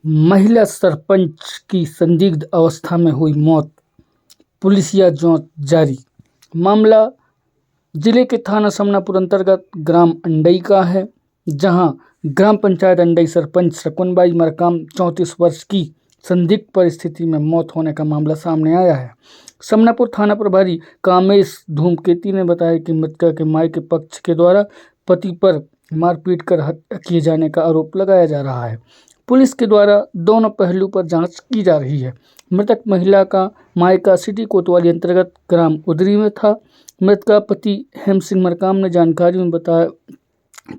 महिला सरपंच की संदिग्ध अवस्था में हुई मौत, पुलिसिया जांच जारी। मामला जिले के थाना समनापुर अंतर्गत ग्राम अंडई का है, जहां ग्राम पंचायत अंडई सरपंच शकुनबाई मरकाम 34 वर्ष की संदिग्ध परिस्थिति में मौत होने का मामला सामने आया है। समनापुर थाना प्रभारी कामेश धूमकेती ने बताया कि मृतका के मायके पक्ष के द्वारा पति पर मारपीट कर हत्या किए जाने का आरोप लगाया जा रहा है। पुलिस के द्वारा दोनों पहलू पर जांच की जा रही है। मृतक महिला का मायका सिटी कोतवाली अंतर्गत ग्राम उदरी में था। मृतक का पति हेम सिंह मरकाम ने जानकारी में बताया,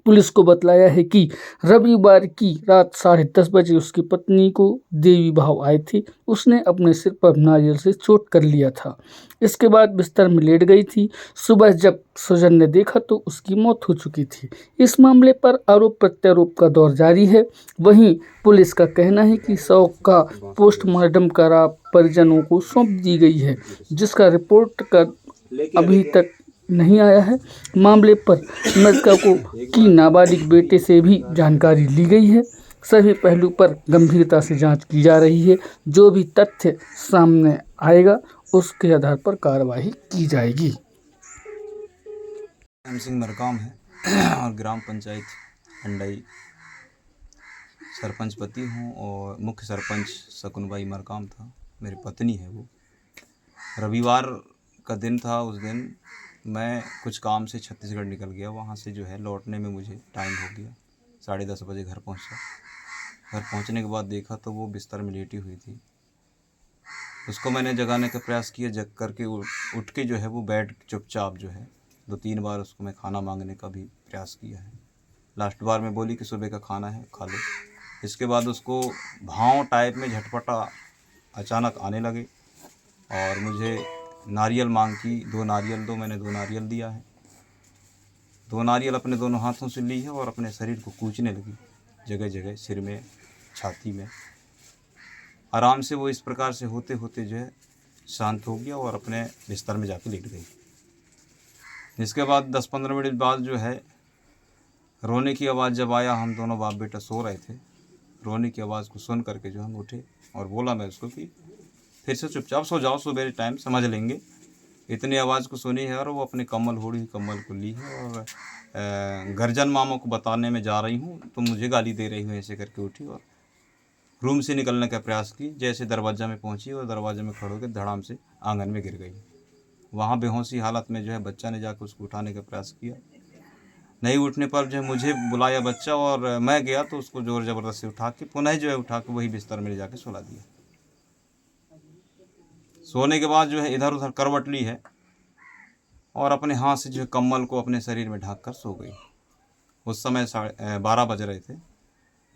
पुलिस को बतलाया है कि रविवार की रात 10:30 बजे उसकी पत्नी को देवी भाव आए थे। उसने अपने सिर पर नारियल से चोट कर लिया था। इसके बाद बिस्तर में लेट गई थी। सुबह जब स्वजन ने देखा तो उसकी मौत हो चुकी थी। इस मामले पर आरोप प्रत्यारोप का दौर जारी है। वहीं पुलिस का कहना है कि शव का पोस्टमार्टम करा परिजनों को सौंप दी गई है, जिसका रिपोर्ट का अभी तक नहीं आया है। मामले पर मृतका की नाबालिग बेटे से भी जानकारी ली गई है। सभी पहलू पर गंभीरता से जांच की जा रही है। जो भी तथ्य सामने आएगा उसके आधार पर कार्रवाई की जाएगी। हेम सिंह मरकाम है और ग्राम पंचायत अंडई सरपंच पति हूँ और मुख्य सरपंच शकुनबाई मरकाम था, मेरी पत्नी है वो। रविवार का दिन था। उस दिन मैं कुछ काम से छत्तीसगढ़ निकल गया। वहाँ से जो है लौटने में मुझे टाइम हो गया। 10:30 बजे घर पहुँचा। घर पहुँचने के बाद देखा तो वो बिस्तर में लेटी हुई थी। उसको मैंने जगाने का प्रयास किया, जग करके उठ के जो है वो बैठ चुपचाप जो है 2-3 बार उसको मैं खाना मांगने का भी प्रयास किया है। लास्ट बार मैं बोली कि सुबह का खाना है, खा लो। इसके बाद उसको भाव टाइप में झटपटा अचानक आने लगे और मुझे नारियल मांग की। 2 नारियल दो, मैंने 2 नारियल दिया है। 2 नारियल अपने दोनों हाथों से ली है और अपने शरीर को कूचने लगी, जगह जगह, सिर में, छाती में। आराम से वो इस प्रकार से होते होते जो है शांत हो गया और अपने बिस्तर में जाके लेट गई। इसके बाद 10-15 मिनट बाद जो है रोने की आवाज़ जब आया, हम दोनों बाप बेटा सो रहे थे। रोने की आवाज़ को सुन करके जो हम उठे और बोला मैं उसको कि फिर से चुपचाप सो जाओ, सुबह टाइम समझ लेंगे। इतनी आवाज़ को सुनी है और वो अपने कम्बल ओढ़ी हुई कम्बल को ली है और गर्जन मामा को बताने में जा रही हूँ तो मुझे गाली दे रही हूँ, ऐसे करके उठी और रूम से निकलने का प्रयास की। जैसे दरवाज़ा में पहुँची और दरवाजे में खड़े होकर धड़ाम से आंगन में गिर गई। वहाँ बेहोशी हालत में जो है बच्चा ने जाकर उसको उठाने का प्रयास किया। नहीं उठने पर जो है मुझे बुलाया बच्चा और मैं गया तो उसको ज़ोर ज़बरदस्ती उठा के पुनः जो है उठा के वही बिस्तर में ले जाके सुला दिया। सोने के बाद जो है इधर उधर करवट ली है और अपने हाथ से जो है कम्बल को अपने शरीर में ढक कर सो गई। उस समय 12 बज रहे थे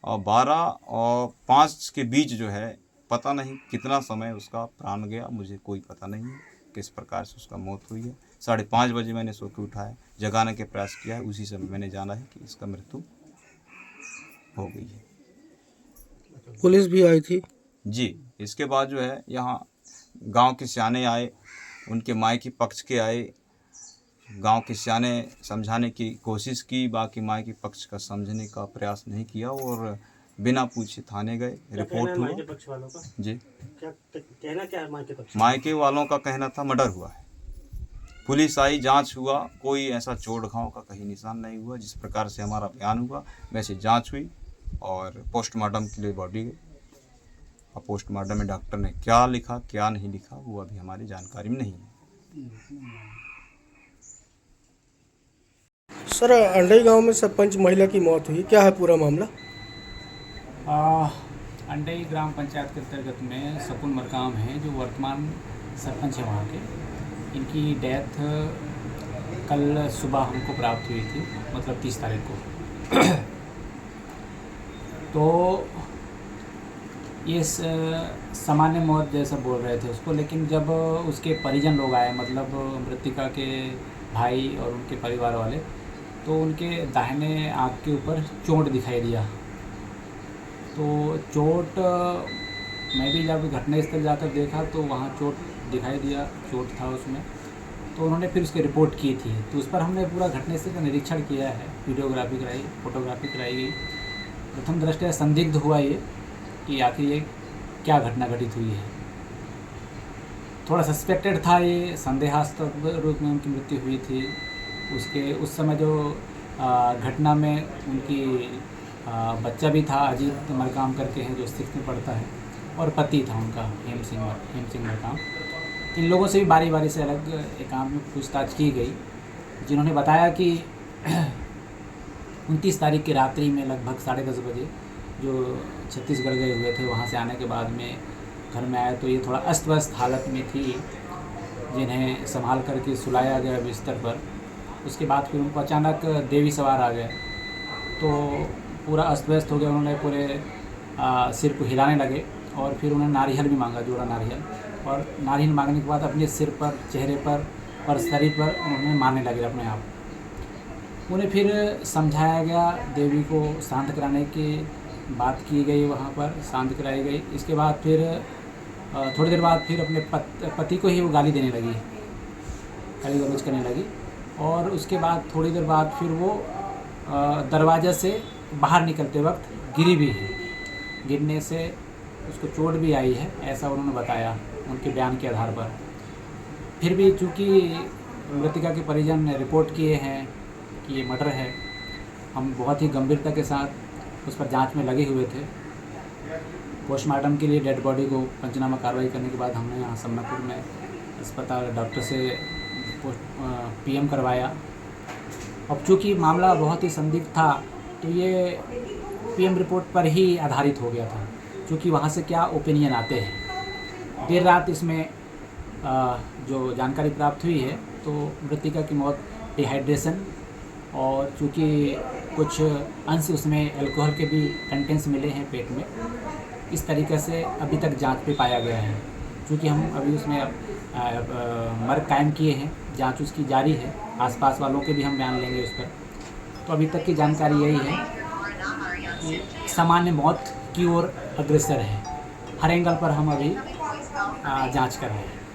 और 12 और 5 के बीच जो है पता नहीं कितना समय उसका प्राण गया, मुझे कोई पता नहीं है किस प्रकार से उसका मौत हुई है। 5:30 बजे मैंने सो के उठाया, जगाने के प्रयास किया है। उसी समय मैंने जाना है कि इसका मृत्यु हो गई है। पुलिस भी आई थी जी। इसके बाद जो है यहाँ गांव के सियाने आए, उनके मायके पक्ष के आए। गांव के सियाने समझाने की कोशिश की, बाकी मायके पक्ष का समझने का प्रयास नहीं किया और बिना पूछे थाने गए। रिपोर्ट हुआ। पक्ष वालों का जी, क्या कहना क्या है? मायके पक्ष मायके वालों का कहना था मर्डर हुआ है। पुलिस आई, जांच हुआ, कोई ऐसा चोट घाव का कहीं निशान नहीं हुआ। जिस प्रकार से हमारा बयान हुआ वैसे जांच हुई और पोस्टमार्टम के लिए बॉडी गई। और पोस्टमार्टम में डॉक्टर ने क्या लिखा क्या नहीं लिखा वो अभी हमारी जानकारी में नहीं है। सर, अंडई गांव में सरपंच महिला की मौत हुई, क्या है पूरा मामला? अंडई ग्राम पंचायत के अंतर्गत में शकुन मरकाम हैं, जो वर्तमान सरपंच है वहाँ के। इनकी डेथ कल सुबह हमको प्राप्त हुई थी, मतलब 30 तारीख को। तो ये सामान्य मौत जैसा बोल रहे थे उसको, लेकिन जब उसके परिजन लोग आए, मतलब मृतिका के भाई और उनके परिवार वाले, तो उनके दाहिने आँख के ऊपर चोट दिखाई दिया। तो चोट, मैं भी जब घटनास्थल जाकर देखा तो वहाँ चोट दिखाई दिया, चोट था उसमें। तो उन्होंने फिर उसकी रिपोर्ट की थी, तो उस पर हमने पूरा घटनास्थल का निरीक्षण किया है, वीडियोग्राफी कराई, फोटोग्राफी कराई गई। प्रथम दृष्टया संदिग्ध हुआ ये, कि आखिर ये क्या घटना घटित हुई है। थोड़ा सस्पेक्टेड था, ये संदेहास्पद रूप में उनकी मृत्यु हुई थी। उस समय जो घटना में उनकी बच्चा भी था, अजीत मरकाम करके है, जो 6th में पढ़ता है, और पति था उनका हेम सिंह मरकाम। इन लोगों से भी बारी बारी से अलग एकांत में पूछताछ की गई, जिन्होंने बताया कि 29 तारीख की रात्रि में लगभग 10:30 बजे जो छत्तीसगढ़ गए हुए थे, वहाँ से आने के बाद में घर में आए तो ये थोड़ा अस्त व्यस्त हालत में थी, जिन्हें संभाल करके सुलाया गया बिस्तर पर। उसके बाद फिर उनको अचानक देवी सवार आ गया, तो पूरा अस्त व्यस्त हो गया। उन्होंने पूरे सिर को हिलाने लगे और फिर उन्होंने नारियल भी मांगा, जोड़ा नारियल, और नारियल मांगने के बाद अपने सिर पर, चेहरे पर और शरीर पर उन्होंने मारने लगे अपने आप। उन्हें फिर समझाया गया, देवी को शांत कराने की बात की गई, वहाँ पर शांत कराई गई। इसके बाद फिर थोड़ी देर बाद फिर अपने पति को ही वो गाली देने लगी, गाली गलौज करने लगी। और उसके बाद थोड़ी देर बाद फिर वो दरवाज़े से बाहर निकलते वक्त गिरी भी है, गिरने से उसको चोट भी आई है, ऐसा उन्होंने बताया उनके बयान के आधार पर। फिर भी चूँकि मृतका के परिजन ने रिपोर्ट किए हैं कि ये मर्डर है, हम बहुत ही गंभीरता के साथ उस पर जांच में लगे हुए थे। पोस्टमार्टम के लिए डेड बॉडी को पंचनामा कार्रवाई करने के बाद हमने यहाँ समनापुर में अस्पताल डॉक्टर से PM करवाया। अब चूँकि मामला बहुत ही संदिग्ध था, तो ये PM रिपोर्ट पर ही आधारित हो गया था, क्योंकि वहाँ से क्या ओपिनियन आते हैं। देर रात इसमें जो जानकारी प्राप्त हुई है, तो मृतिका की मौत डिहाइड्रेशन और चूँकि कुछ अंश उसमें अल्कोहल के भी कंटेंट्स मिले हैं पेट में, इस तरीके से अभी तक जांच पे पाया गया है। क्योंकि हम अभी उसमें मर्ग कायम किए हैं, जांच उसकी जारी है, आसपास वालों के भी हम बयान लेंगे उस पर। तो अभी तक की जानकारी यही है कि सामान्य मौत की ओर अग्रसर है। हर एंगल पर हम अभी जांच कर रहे हैं।